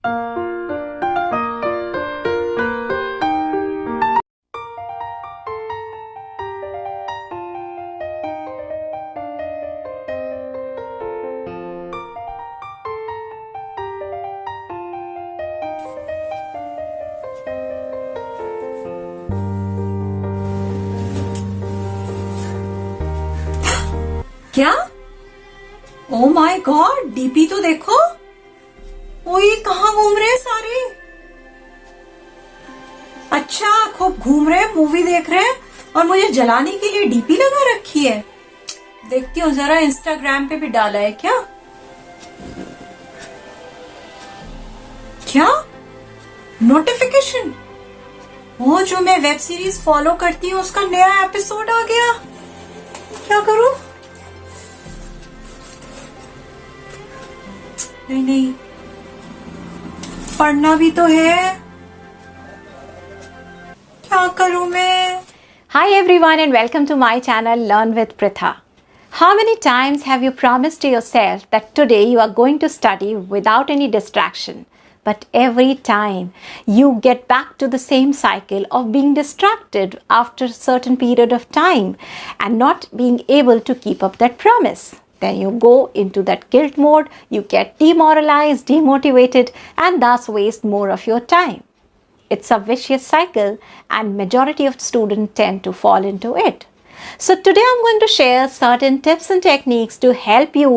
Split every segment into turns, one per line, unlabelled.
क्या? Oh my God, DP तो देखो। ओ ये कहाँ घूम रहे हैं सारे? अच्छा, खूब घूम रहे हैं, मूवी देख रहे हैं और मुझे जलाने के लिए डीपी लगा रखी है। देखती हूँ जरा, इंस्टाग्राम पे भी डाला है क्या? क्या नोटिफिकेशन? वो जो मैं वेब सीरीज फॉलो करती हूँ उसका नया एपिसोड आ गया। क्या करूं? नहीं, पढ़ना भी तो है। क्या करूं मैं?
Hi everyone and welcome to my channel Learn with Pritha. How many times have you promised to yourself that today you are going to study without any distraction? But every time you get back to the same cycle of being distracted after a certain period of time and not being able to keep up that promise. Then you go into that guilt mode, you get demoralized, demotivated, and thus waste more of your time. It's a vicious cycle and majority of students tend to fall into it. So today I'm going to share certain tips and techniques to help you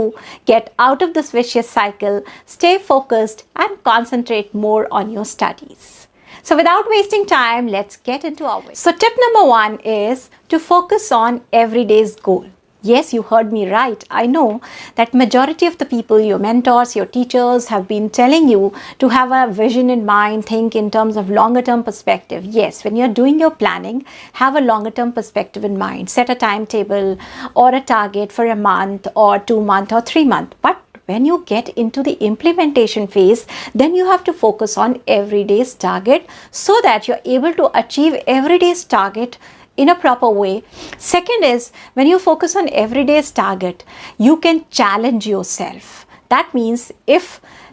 get out of this vicious cycle, stay focused and concentrate more on your studies. So without wasting time, let's get into our way. So tip number 1 is to focus on everyday's goal. Yes, you heard me right. I know that majority of the people, your mentors, your teachers have been telling you to have a vision in mind, think in terms of longer term perspective. Yes, when you're doing your planning, have a longer term perspective in mind. Set a timetable or a target for a month or 2 months or 3 months. But when you get into the implementation phase, then you have to focus on everyday's target so that you're able to achieve everyday's target in a proper way. Second is, when you focus on everyday's target, you can challenge yourself. That means if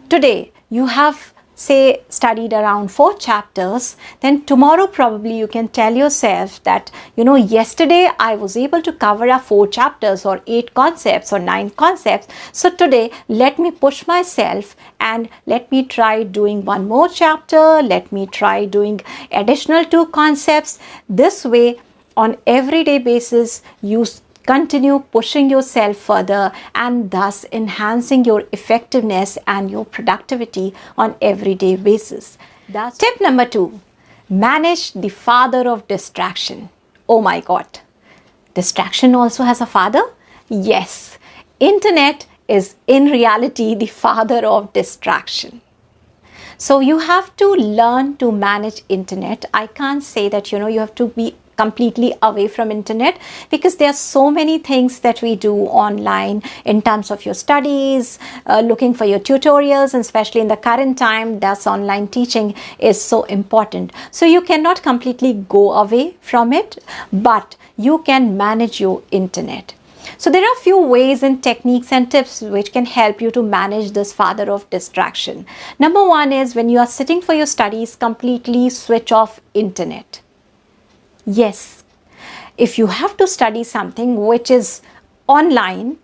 today you have, say, studied around 4 chapters, then tomorrow probably you can tell yourself that, yesterday I was able to cover 4 chapters or 8 concepts or 9 concepts. So today, let me push myself and let me try doing 1 more chapter. Let me try doing additional 2 concepts. This way, on everyday basis, you continue pushing yourself further and thus enhancing your effectiveness and your productivity on everyday basis. That's tip number 2. Manage the father of distraction. Oh my God. Distraction also has a father? Yes. Internet is in reality the father of distraction. So you have to learn to manage internet. I can't say that, you have to be completely away from internet, because there are so many things that we do online in terms of your studies, looking for your tutorials, and especially in the current time, that's online teaching is so important. So you cannot completely go away from it, but you can manage your internet. So there are a few ways and techniques and tips which can help you to manage this father of distraction. Number 1 is, when you are sitting for your studies, completely switch off internet. Yes, if you have to study something which is online,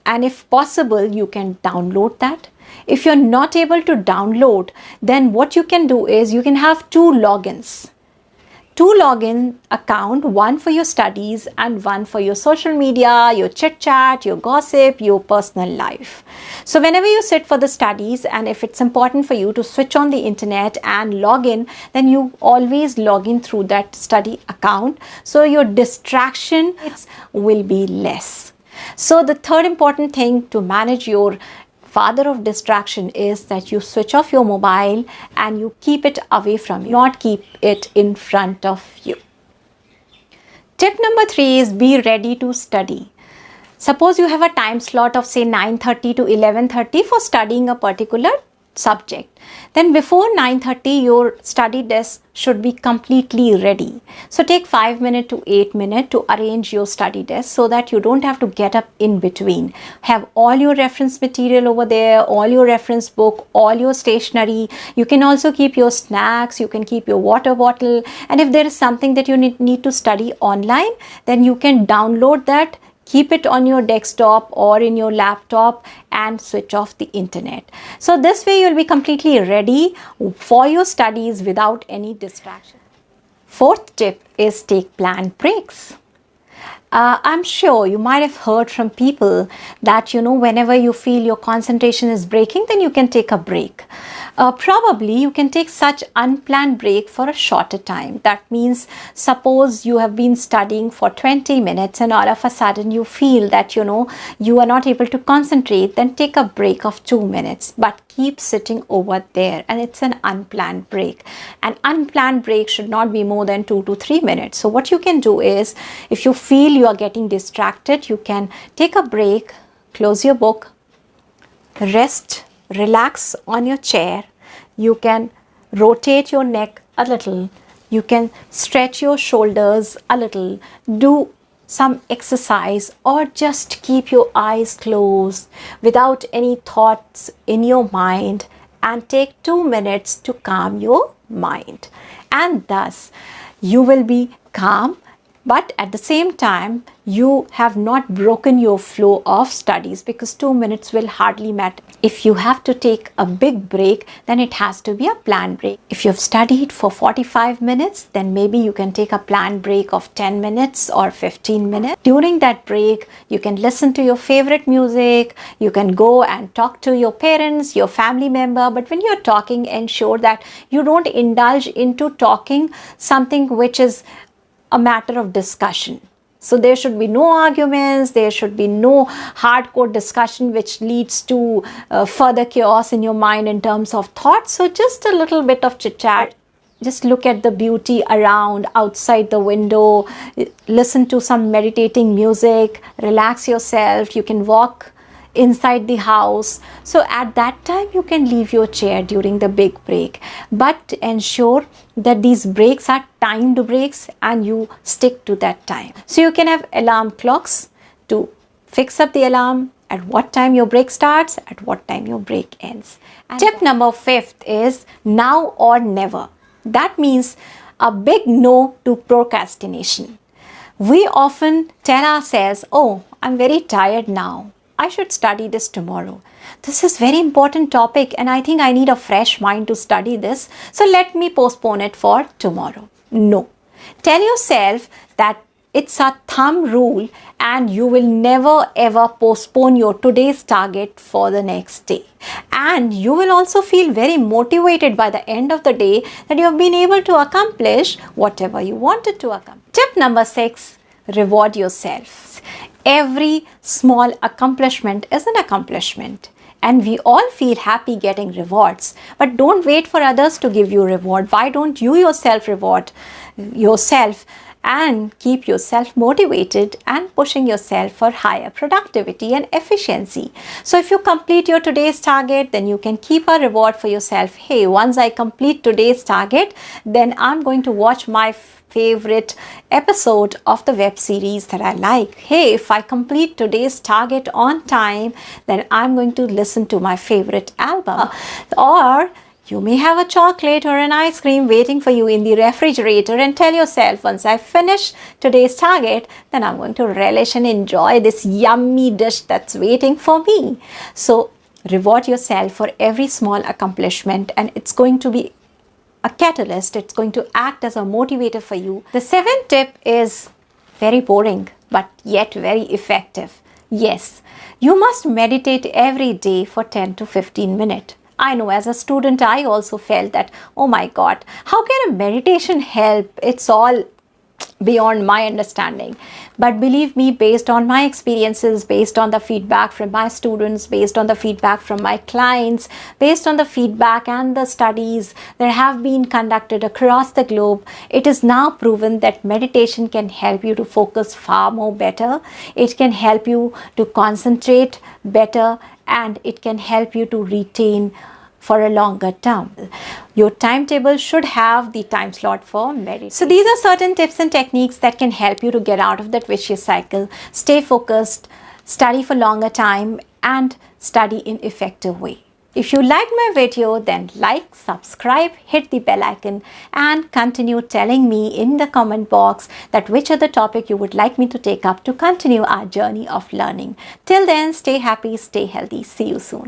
and if possible, you can download that. If you're not able to download, then what you can do is you can have 2 logins. 2 login account, one for your studies and one for your social media, your chit chat, your gossip, your personal life. So whenever you sit for the studies, and if it's important for you to switch on the internet and log in, then you always log in through that study account. So your distraction will be less. So the third important thing to manage your father of distraction is that you switch off your mobile and you keep it away from you, not keep it in front of you. Tip number 3 is, be ready to study. Suppose you have a time slot of say 9:30 to 11:30 for studying a particular subject, then before 9:30 your study desk should be completely ready. So take 5 minutes to 8 minutes to arrange your study desk so that you don't have to get up in between. Have all your reference material over there, all your reference book, all your stationery. You can also keep your snacks, you can keep your water bottle, and if there is something that you need to study online, then you can download that, keep it on your desktop or in your laptop and switch off the internet. So this way you'll be completely ready for your studies without any distraction. Fourth tip is take planned breaks. I'm sure you might have heard from people that, whenever you feel your concentration is breaking, then you can take a break. Probably you can take such unplanned break for a shorter time. That means, suppose you have been studying for 20 minutes and all of a sudden you feel that, you are not able to concentrate, then take a break of 2 minutes, but keep sitting over there, and it's an unplanned break. An unplanned break should not be more than 2 to 3 minutes. So what you can do is, if you feel you are getting distracted, you can take a break, close your book, rest, relax on your chair. You can rotate your neck a little, you can stretch your shoulders a little, do some exercise, or just keep your eyes closed without any thoughts in your mind, and take 2 minutes to calm your mind. And thus you will be calm, but at the same time you have not broken your flow of studies, because 2 minutes will hardly matter. If you have to take a big break, then it has to be a planned break. If you've studied for 45 minutes, then maybe you can take a planned break of 10 minutes or 15 minutes. During that break, you can listen to your favorite music, you can go and talk to your parents, your family member, but when you're talking, ensure that you don't indulge into talking something which is a matter of discussion. So there should be no arguments, there should be no hardcore discussion which leads to further chaos in your mind in terms of thoughts. So just a little bit of chit chat. Just look at the beauty around, outside the window, listen to some meditating music, relax yourself. You can walk inside the house. So at that time you can leave your chair during the big break, but ensure that these breaks are timed breaks and you stick to that time. So you can have alarm clocks to fix up the alarm at what time your break starts, at what time your break ends. And tip number 5 is now or never. That means a big no to procrastination. We often tell ourselves, oh, I'm very tired now, I should study this tomorrow. This is very important topic and I think I need a fresh mind to study this. So let me postpone it for tomorrow. No. Tell yourself that it's a thumb rule and you will never ever postpone your today's target for the next day. And you will also feel very motivated by the end of the day that you have been able to accomplish whatever you wanted to accomplish. Tip number 6, reward yourself. Every small accomplishment is an accomplishment and we all feel happy getting rewards. But don't wait for others to give you reward. Why don't you yourself reward yourself and keep yourself motivated and pushing yourself for higher productivity and efficiency? So if you complete your today's target, then you can keep a reward for yourself. Hey, once I complete today's target, then I'm going to watch my favorite episode of the web series that I like. Hey, if I complete today's target on time, then I'm going to listen to my favorite album. Or you may have a chocolate or an ice cream waiting for you in the refrigerator and tell yourself, once I finish today's target, then I'm going to relish and enjoy this yummy dish that's waiting for me. So reward yourself for every small accomplishment and it's going to be a catalyst. It's going to act as a motivator for you. The 7th tip is very boring but yet very effective. Yes, you must meditate every day for 10 to 15 minutes. I know as a student, I also felt that, oh my God, how can a meditation help? It's all beyond my understanding. But believe me, based on my experiences, based on the feedback from my students, based on the feedback from my clients, based on the feedback and the studies that have been conducted across the globe, it is now proven that meditation can help you to focus far more better. It can help you to concentrate better and it can help you to retain for a longer term. Your timetable should have the time slot for meditation. So these are certain tips and techniques that can help you to get out of that vicious cycle, stay focused, study for longer time, and study in effective way. If you liked my video, then like, subscribe, hit the bell icon, and continue telling me in the comment box that which other topic you would like me to take up to continue our journey of learning. Till then, stay happy, stay healthy. See you soon.